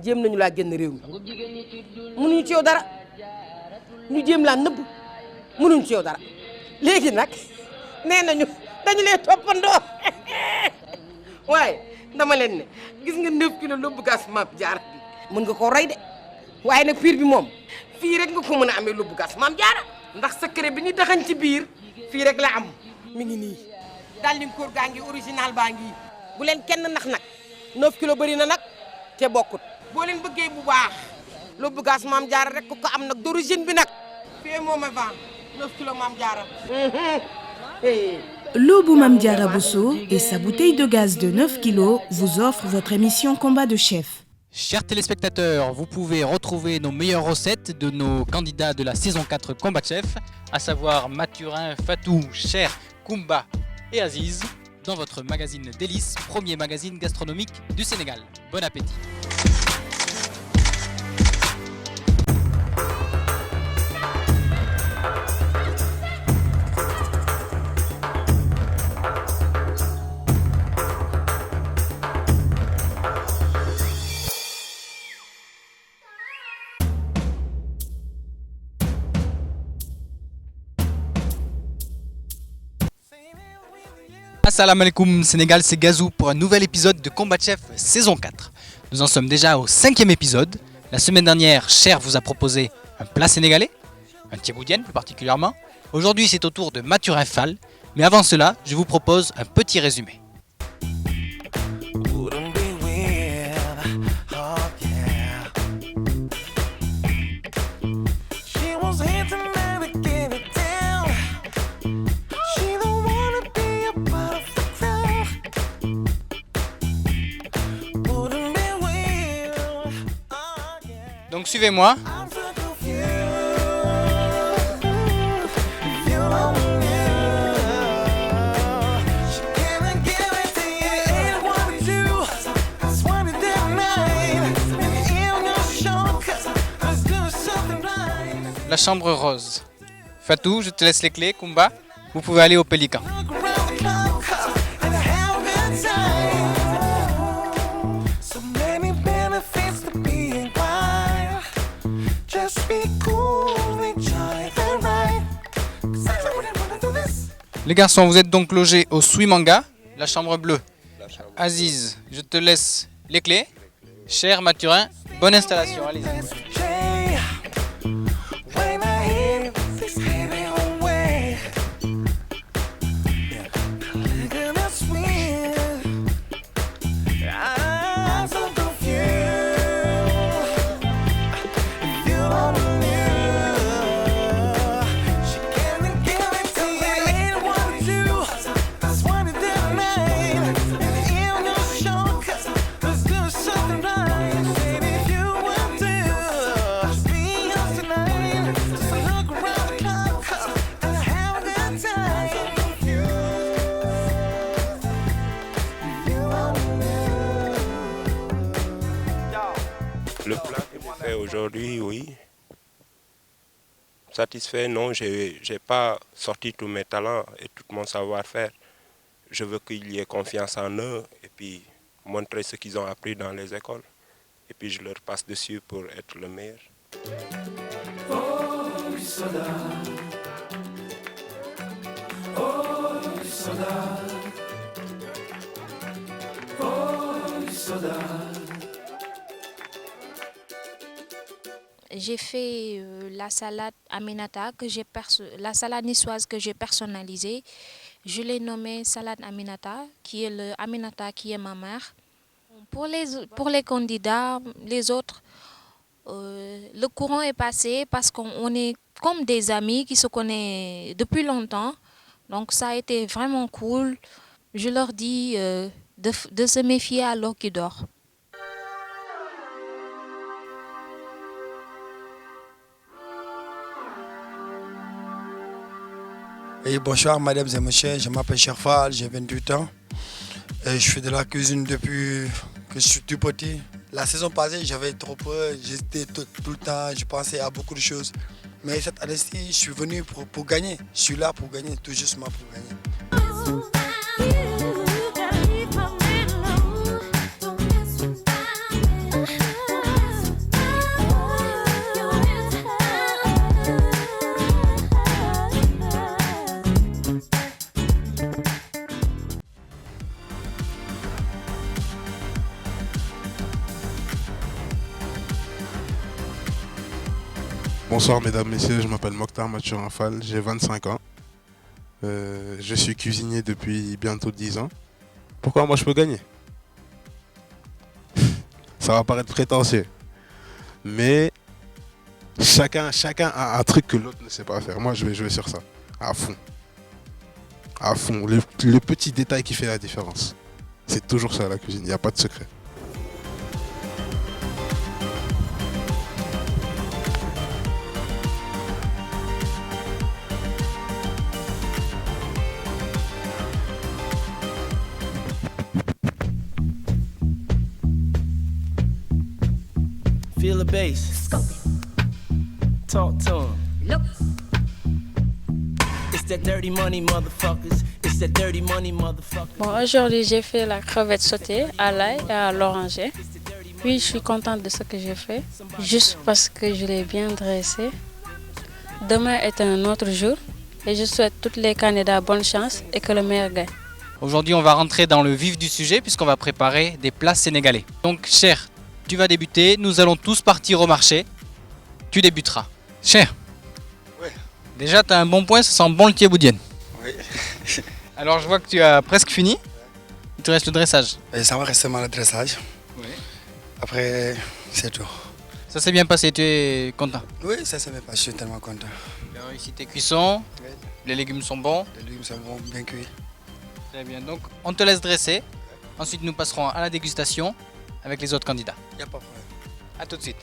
jéem nañu laa génn réew mi mënuñu ci yow dara ñu jéem laa nëbb mënuñu ci yow dara léegi nag nee nañu dañu lay toppandoo waaye dama leen ne gis nga 9 kilos lóbbu gas Mame Diarra bi mën nga koo rey de waaye nag piir bi moom fii rek nga ko mën a amee lóbbu gas Mame Diarra ndax secret bi ñu taxañ ci biir fii rek la am mi ngi nii daal di koor gaa ngi original baa ngi bu leen kenn nax nag 9 kilos bëri na nag te bokkut boo leen bëggee bu baax lóbbu gas Mame Diarra rek ko am nag d'origine bi nag fii moom a vent 9 kilos Mame Diarra. Lobou Mame Diarra Bousso et sa bouteille de gaz de 9 kilos vous offrent votre émission Combat de chef. Chers téléspectateurs, vous pouvez retrouver nos meilleures recettes de nos candidats de la saison 4 Combat de chef, à savoir Mathurin, Fatou, Cher, Koumba et Aziz, dans votre magazine Délices, premier magazine gastronomique du Sénégal. Bon appétit. Assalamu alaikum Sénégal, c'est Gazou pour un nouvel épisode de Combat de chef saison 4. Nous en sommes déjà au 5e épisode. La semaine dernière, Cher vous a proposé un plat sénégalais, un thieboudienne plus particulièrement. Aujourd'hui, c'est au tour de Mathurin Fall. Mais avant cela, je vous propose un petit résumé. Donc suivez-moi. La chambre rose. Fatou, je te laisse les clés. Koumba, vous pouvez aller au Pélican. Les garçons, vous êtes donc logés au Suimanga, la chambre bleue. Aziz, je te laisse les clés. Cher Mathurin, bonne installation, allez-y. Le plat que j'ai fait aujourd'hui, oui. Satisfait, non, j'ai pas sorti tous mes talents et tout mon savoir-faire. Je veux qu'il y ait confiance en eux et puis montrer ce qu'ils ont appris dans les écoles. Et puis je leur passe dessus pour être le meilleur. Oh, soda. Oh, soda. Oh, soda. J'ai fait la salade Aminata, la salade niçoise que j'ai personnalisée. Je l'ai nommée salade Aminata, qui est le Aminata qui est ma mère. Pour les candidats, les autres, le courant est passé parce qu'on est comme des amis qui se connaissent depuis longtemps. Donc ça a été vraiment cool. Je leur dis de se méfier à l'eau qui dort. Et bonsoir mesdames et messieurs, je m'appelle Cherfal, j'ai 28 ans et je fais de la cuisine depuis que je suis tout petit. La saison passée, j'avais trop peur, j'étais tout le temps, je pensais à beaucoup de choses. Mais cette année-ci, je suis venu pour gagner. Je suis là pour gagner, tout justement pour gagner. Bonsoir mesdames, messieurs, je m'appelle Mokhtar Mathurin Fall, j'ai 25 ans. Je suis cuisinier depuis bientôt 10 ans. Pourquoi moi je peux gagner? Ça va paraître prétentieux. Mais chacun a un truc que l'autre ne sait pas faire. Moi je vais jouer sur ça, à fond. À fond, le petit détail qui fait la différence. C'est toujours ça la cuisine, il n'y a pas de secret. Feel the bass. Talk to him. It's that dirty money, motherfuckers. It's that dirty money, motherfuckers. Bon, aujourd'hui, j'ai fait la crevette sautée à l'ail et à l'oranger. Oui, je suis contente de ce que j'ai fait, juste parce que je l'ai bien dressé. Demain est un autre jour et je souhaite tous les candidats bonne chance et que le meilleur gagne. Aujourd'hui, on va rentrer dans le vif du sujet puisqu'on va préparer des plats sénégalais. Donc, Cher, tu vas débuter. Nous allons tous partir au marché. Tu débuteras. Cher. Oui. Déjà, tu as un bon point, ça sent bon le thieboudienne. Oui. Alors, je vois que tu as presque fini. Il te reste le dressage. Et ça va rester le dressage. Oui. Après, c'est tout. Ça s'est bien passé, tu es content? Oui, ça s'est bien passé, je suis tellement content. Tu as réussi tes cuissons. Oui. Les légumes sont bons. Les légumes sont bons, bien cuits. Très bien, donc on te laisse dresser. Ensuite, nous passerons à la dégustation avec les autres candidats. Il n'y a pas de problème. A tout de suite.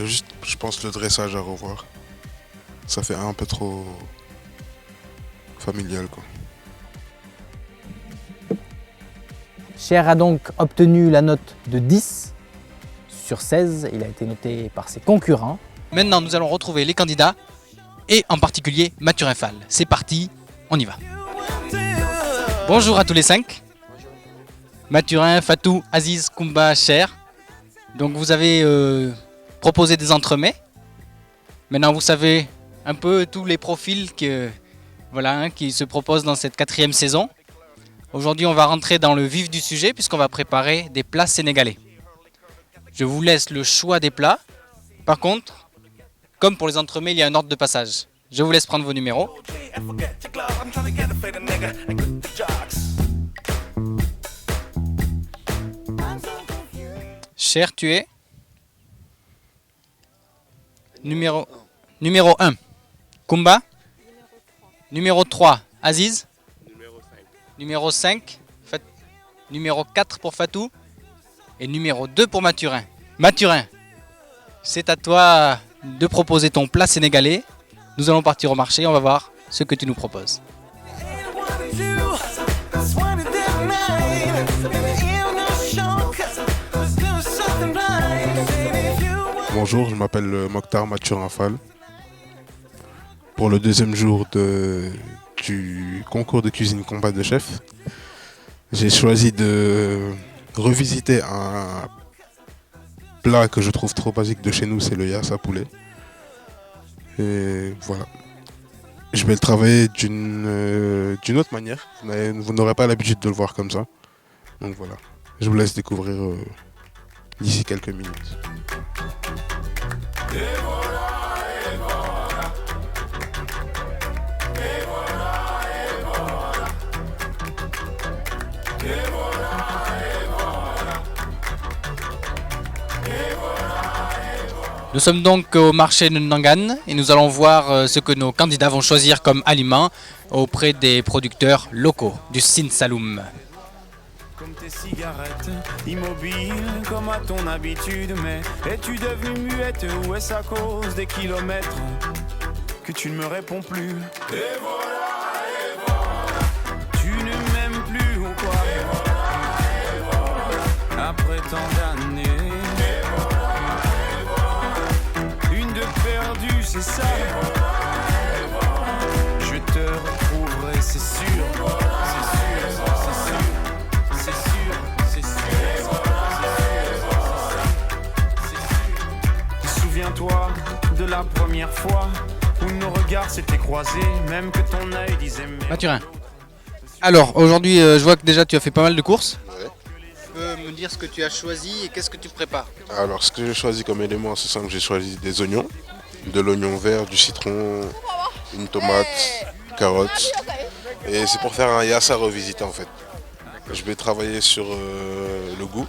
Juste, je pense le dressage à revoir. Ça fait un peu trop familial quoi. Cher a donc obtenu la note de 10 sur 16. Il a été noté par ses concurrents. Maintenant, nous allons retrouver les candidats et en particulier Mathurin Fall. C'est parti, on y va. Bonjour à tous les 5. Mathurin, Fatou, Aziz, Koumba, Cher. Donc vous avez proposé des entremets. Maintenant, vous savez un peu tous les profils qui se proposent dans cette 4e saison. Aujourd'hui, on va rentrer dans le vif du sujet puisqu'on va préparer des plats sénégalais. Je vous laisse le choix des plats. Par contre, comme pour les entremets, il y a un ordre de passage. Je vous laisse prendre vos numéros. Cher, tu es numéro 1. Koumba. Numéro 3. Aziz. Numéro 5. Numéro 4 pour Fatou. Et numéro 2 pour Mathurin. Mathurin, c'est à toi de proposer ton plat sénégalais. Nous allons partir au marché, on va voir ce que tu nous proposes. Bonjour, je m'appelle Mokhtar Mathurin Fall. Pour le 2e jour du concours de cuisine combat de chef, j'ai choisi de revisiter un plat que je trouve trop basique de chez nous, c'est le yassa poulet. Et voilà. Je vais le travailler d'une autre manière, mais vous n'aurez pas l'habitude de le voir comme ça. Donc voilà, je vous laisse découvrir d'ici quelques minutes. Nous sommes donc au marché de Nangan et nous allons voir ce que nos candidats vont choisir comme aliment auprès des producteurs locaux du Sine Saloum. Comme tes cigarettes, immobile comme à ton habitude. Mais es-tu devenue muette ou est-ce à cause des kilomètres que tu ne me réponds plus? Et voilà, tu ne m'aimes plus ou quoi? Après tant d'années, une de perdue, c'est ça. Je te retrouverai, c'est sûr. C'est sûr, c'est sûr. C'est sûr, c'est sûr. la première fois où nos regards s'étaient croisés, même que ton œil disait Mathurin. Alors, aujourd'hui, je vois que déjà tu as fait pas mal de courses. Ouais. Tu peux me dire ce que tu as choisi et qu'est-ce que tu prépares? Alors, ce que j'ai choisi comme élément, c'est simple, j'ai choisi des oignons, de l'oignon vert, du citron, une tomate, carottes. Et c'est pour faire un yassa revisité en fait. Je vais travailler sur le goût.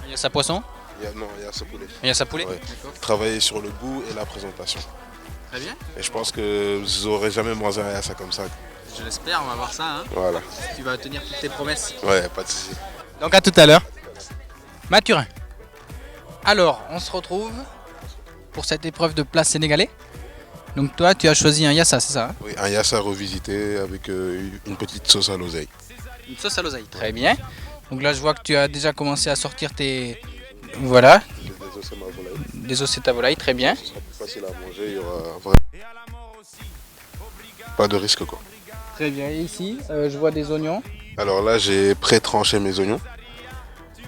Yassa poisson? Non, yassa poulet. Yassa poulet? Ouais. Travailler sur le goût et la présentation. Très bien. Et je pense que vous n'aurez jamais mangé un yassa comme ça. Je l'espère, on va voir ça. Hein. Voilà. Tu vas tenir toutes tes promesses. Ouais, pas de souci. Donc à tout à l'heure. Mathurin. Alors, on se retrouve pour cette épreuve de plat sénégalais. Donc toi, tu as choisi un yassa, c'est ça hein? Oui, un yassa revisité avec une petite sauce à l'oseille. Une sauce à l'oseille, très bien. Donc là, je vois que tu as déjà commencé à sortir tes... Voilà. Des os à ma volaille. Des os à volaille, très bien. Ce sera plus facile à manger, il y aura vraiment pas de risque quoi. Très bien, et ici, je vois des oignons. Alors là, j'ai pré-tranché mes oignons.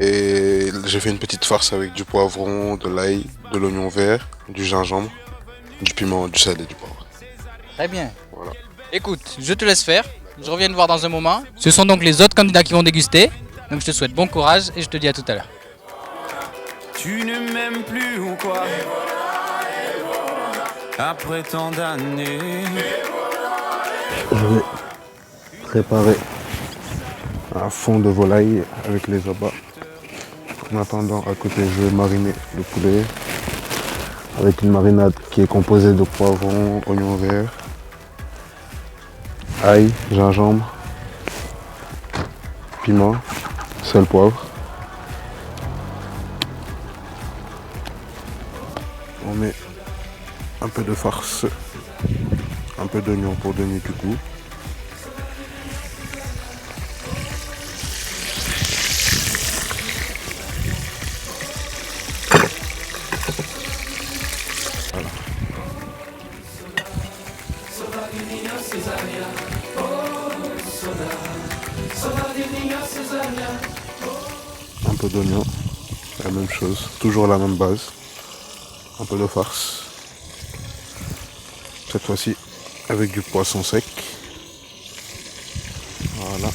Et j'ai fait une petite farce avec du poivron, de l'ail, de l'oignon vert, du gingembre, du piment, du sel et du poivre. Très bien. Voilà. Écoute, je te laisse faire. Je reviens te voir dans un moment. Ce sont donc les autres candidats qui vont déguster. Donc je te souhaite bon courage et je te dis à tout à l'heure. Tu ne m'aimes plus ou quoi? Après tant d'années. Je vais préparer un fond de volaille avec les abats. En attendant, à côté, je vais mariner le poulet avec une marinade qui est composée de poivron, oignon vert, ail, gingembre, piment, sel, poivre. On met un peu de farce, un peu d'oignon pour donner du goût. Voilà. Un peu d'oignon, la même chose, toujours la même base. Un peu de farce. Cette fois-ci avec du poisson sec. Voilà.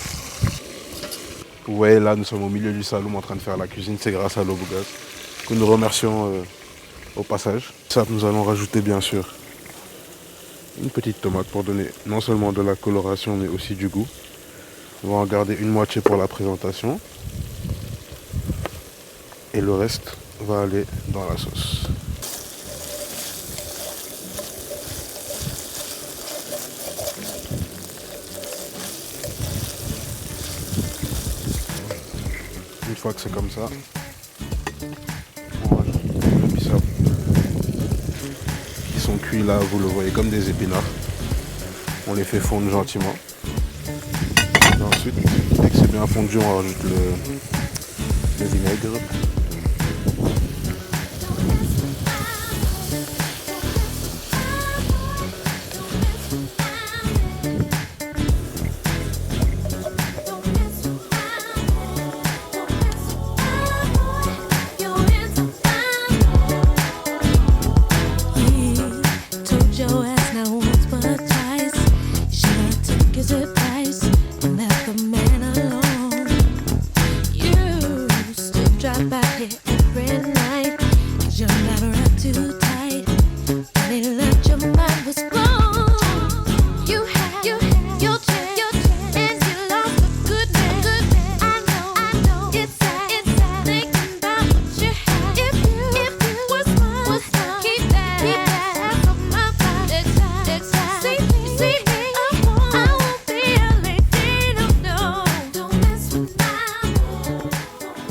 Vous voyez là, nous sommes au milieu du Saloum en train de faire la cuisine. C'est grâce à Lobougaz que nous remercions au passage. Ça, nous allons rajouter bien sûr une petite tomate pour donner non seulement de la coloration mais aussi du goût. On va en garder une moitié pour la présentation. Et le reste va aller dans la sauce. Une fois que c'est comme ça, on rajoute les bissap qui sont cuits là, vous le voyez, comme des épinards. On les fait fondre gentiment. Et ensuite, dès que c'est bien fondu, on rajoute le vinaigre.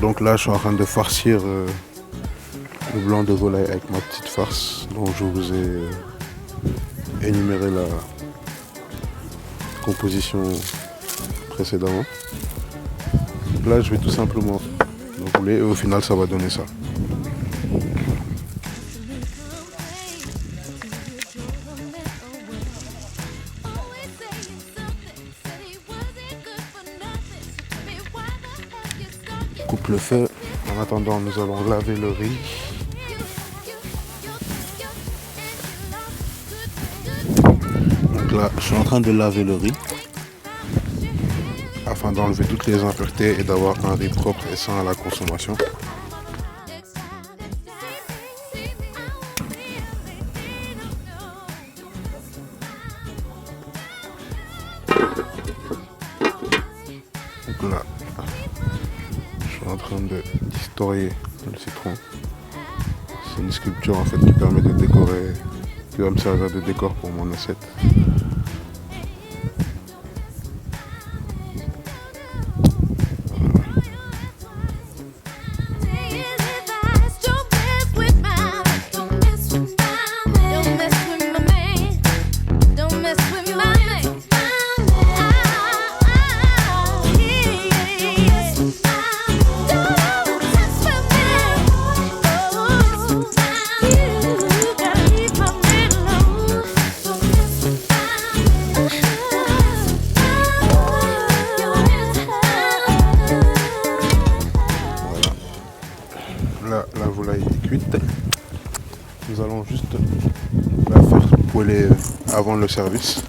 Donc là, je suis en train de farcir le blanc de volaille avec ma petite farce dont je vous ai énuméré la composition précédemment. Là, je vais tout simplement le rouler et au final, ça va donner ça. Coupe le feu. En attendant, nous allons laver le riz. là, je suis en train de laver le riz afin d'enlever toutes les impuretés et d'avoir un riz propre et sain à la consommation. Donc là, je suis en train de d'historier le citron. C'est une sculpture en fait qui permet de décorer, qui va me servir de décor pour mon assiette. La volaille est cuite. Nous allons juste la faire poêler avant le service.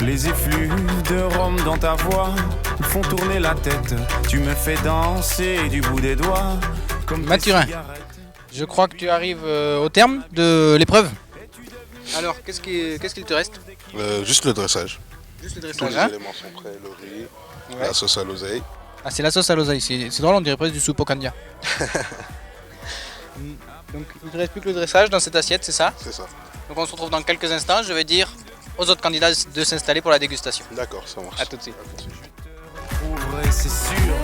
Les effluves de rhum dans ta voix me font tourner la tête. Tu me fais danser du bout des doigts. Comme Mathurin, je crois que tu arrives au terme de l'épreuve. Alors, qu'est-ce qu'il te reste? Juste le dressage. Juste le Tous dressage, les hein? éléments sont prêts, le riz, Ouais. la sauce à l'oseille. Ah, c'est la sauce à l'oseille, c'est drôle, on dirait presque du soupe au candia. Donc, il ne te reste plus que le dressage dans cette assiette, c'est ça? C'est ça. Donc, on se retrouve dans quelques instants. Je vais dire aux autres candidats de s'installer pour la dégustation. D'accord, ça marche. A tout de suite. Ouvre, c'est sûr.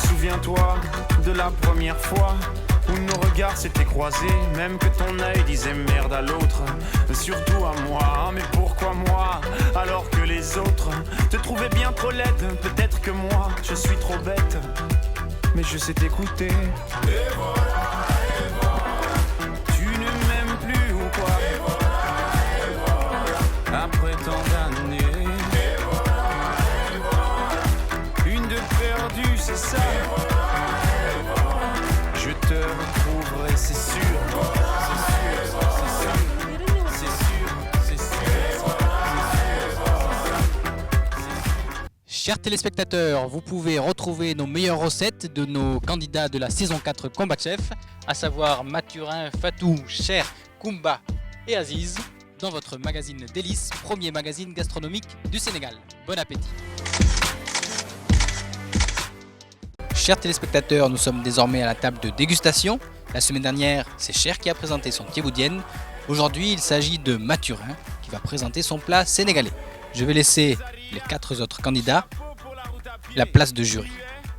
Souviens-toi de la première fois où nos regards s'étaient croisés, même que ton œil disait merde à l'autre, surtout à moi. Mais pourquoi moi, alors que les autres te trouvaient bien trop laide? Peut-être que moi, je suis trop bête, mais je sais t'écouter. Tu ne m'aimes plus ou quoi? Après tant d'années, une de perdue, c'est ça. Je te retrouverai, c'est sûr. Chers téléspectateurs, vous pouvez retrouver nos meilleures recettes de nos candidats de la saison 4 Combat Chef, à savoir Mathurin, Fatou, Cher, Koumba et Aziz, dans votre magazine Délices, premier magazine gastronomique du Sénégal. Bon appétit! Chers téléspectateurs, nous sommes désormais à la table de dégustation. La semaine dernière, c'est Cher qui a présenté son thieboudienne. Aujourd'hui, il s'agit de Mathurin qui va présenter son plat sénégalais. Je vais laisser les 4 autres candidats la place de jury.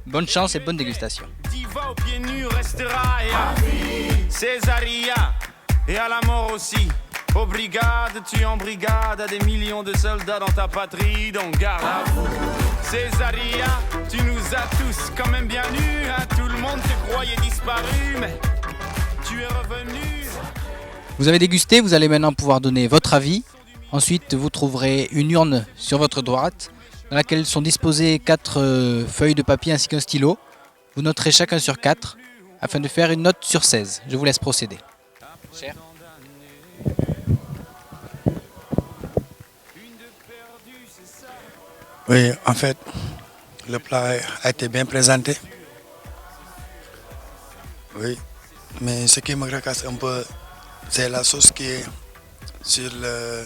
Bonne chance et bonne dégustation. Diva aux pieds nus restera et à Césaria et à la mort aussi. Aux brigades, tu en brigade à des millions de soldats dans ta patrie, donc garde à vous. Césaria, tu nous as tous quand même bien nus, hein? Tout le monde te croyait disparu, mais tu es revenu. Vous avez dégusté, vous allez maintenant pouvoir donner votre avis. Ensuite, vous trouverez une urne sur votre droite dans laquelle sont disposées 4 feuilles de papier ainsi qu'un stylo. Vous noterez chacun sur 4 afin de faire une note sur 16. Je vous laisse procéder. Cher. Oui, en fait, le plat a été bien présenté. Oui, mais ce qui me tracasse un peu, c'est la sauce qui est sur le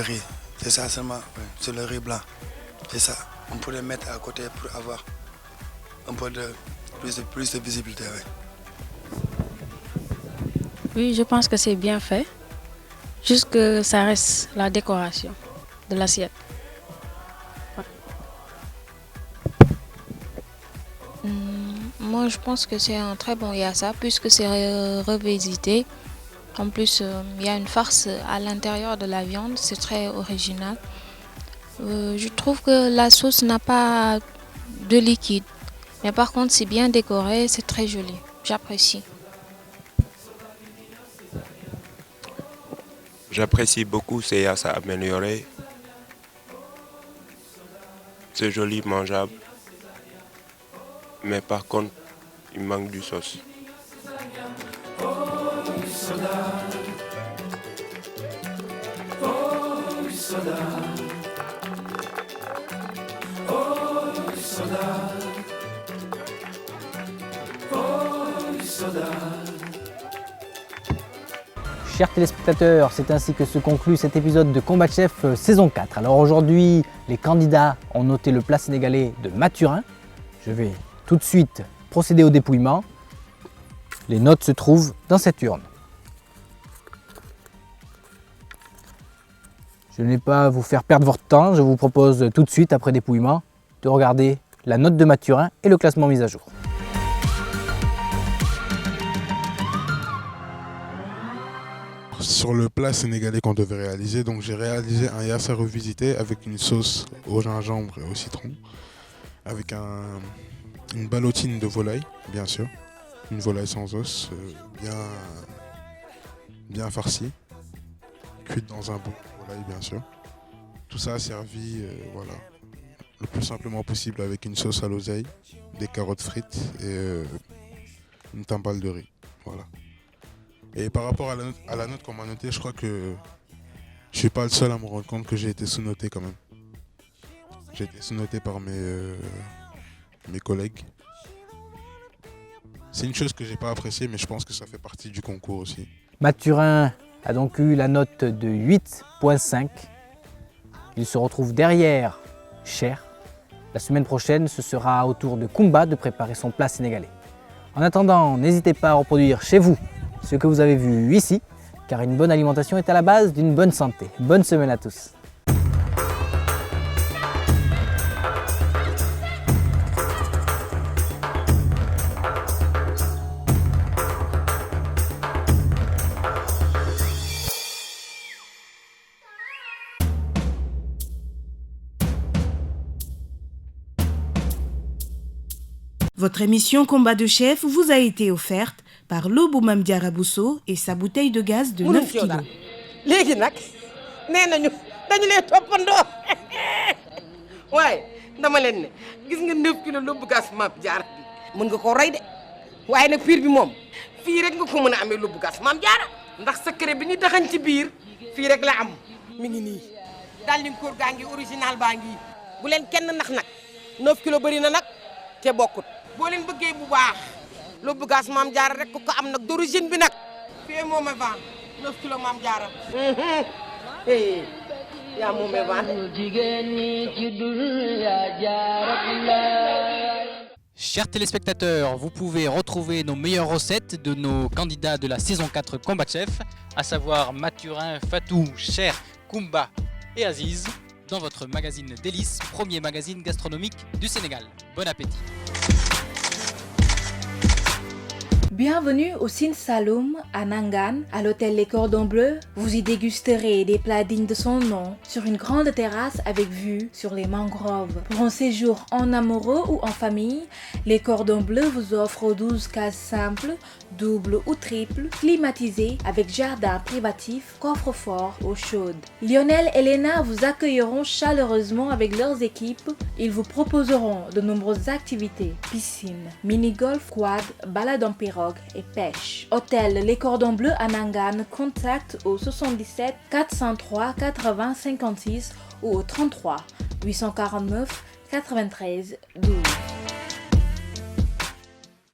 riz. C'est ça seulement, oui, sur le riz blanc. C'est ça. On pourrait mettre à côté pour avoir un peu plus de visibilité. Oui. Oui, je pense que c'est bien fait. Juste que ça reste la décoration de l'assiette. Ouais. Moi Moi, je pense que c'est un très bon yassa puisque c'est revisité. En plus, il y a une farce à l'intérieur de la viande, c'est très original. Je trouve que la sauce n'a pas de liquide. Mais par contre, c'est bien décoré, c'est très joli. J'apprécie. J'apprécie beaucoup ces yassa améliorés. C'est joli, mangeable. Mais par contre, il manque du sauce. Chers téléspectateurs, c'est ainsi que se conclut cet épisode de Combat Chef saison 4. Alors aujourd'hui, les candidats ont noté le plat sénégalais de Mathurin. Je vais tout de suite procéder au dépouillement. Les notes se trouvent dans cette urne. Je ne vais pas vous faire perdre votre temps, je vous propose tout de suite, après dépouillement, de regarder la note de Mathurin et le classement mis à jour. Sur le plat sénégalais qu'on devait réaliser, donc j'ai réalisé un yassa revisité avec une sauce au gingembre et au citron, avec une ballotine de volaille, bien sûr, une volaille sans os, bien farcie, cuite dans un bouillon de volaille, bien sûr. Tout ça servi voilà, le plus simplement possible avec une sauce à l'oseille, des carottes frites et une timbale de riz. Voilà. Et par rapport à la note qu'on m'a notée, je crois que je suis pas le seul à me rendre compte que j'ai été sous-noté quand même. J'ai été sous-noté par mes collègues. C'est une chose que j'ai pas appréciée, mais je pense que ça fait partie du concours aussi. Mathurin a donc eu la note de 8,5. Il se retrouve derrière Cher. La semaine prochaine, ce sera au tour de Kumba de préparer son plat sénégalais. En attendant, n'hésitez pas à reproduire chez vous ce que vous avez vu ici, car une bonne alimentation est à la base d'une bonne santé. Bonne semaine à tous. Votre émission Combat de chef vous a été offerte par Lobou Mame Diarra Bousso et sa bouteille de gaz de 9 kilos. léegi nag nee nañu dañu lay toppandoo waaye dama leen ne gis nga 9 kilos lóbbu gas Mame Diarra bi mën nga koo rey de waaye nag piir bi moom fii rek nga ko mën a amee lóbbu gas Mame Diarra ndax secret bi ñu daxañ ci biir fii rek la am mi ngi nii daal di koor gaa ngi original baa ngi bu leen kenn nax nag 9 kilos bëri na nag te bokkut boo leen bëggee bu baax lóbbu gas Mame Diarra rek ko am nag d'origine bi nag fii moom a vent 9 kilos Mame Diarra yaa moom a vent Chers téléspectateurs, vous pouvez retrouver nos meilleures recettes de nos candidats de la saison 4 Combat Chef, à savoir Mathurin, Fatou, Cher, Kumba et Aziz, dans votre magazine Délices, premier magazine gastronomique du Sénégal. Bon appétit! Bienvenue au Sine Saloum à Nangan, à l'hôtel Les Cordons Bleus. Vous y dégusterez des plats dignes de son nom sur une grande terrasse avec vue sur les mangroves. Pour un séjour en amoureux ou en famille, Les Cordons Bleus vous offrent 12 cases simples, doubles ou triples, climatisées avec jardin privatif, coffre-fort, eau chaude. Lionel et Léna vous accueilleront chaleureusement avec leurs équipes. Ils vous proposeront de nombreuses activités, piscine, mini-golf, quad, balade en pirogue et pêche. Hôtel Les Cordons Bleus à Nangan, contact au 77 403 80 56 ou au 33 849 93 12.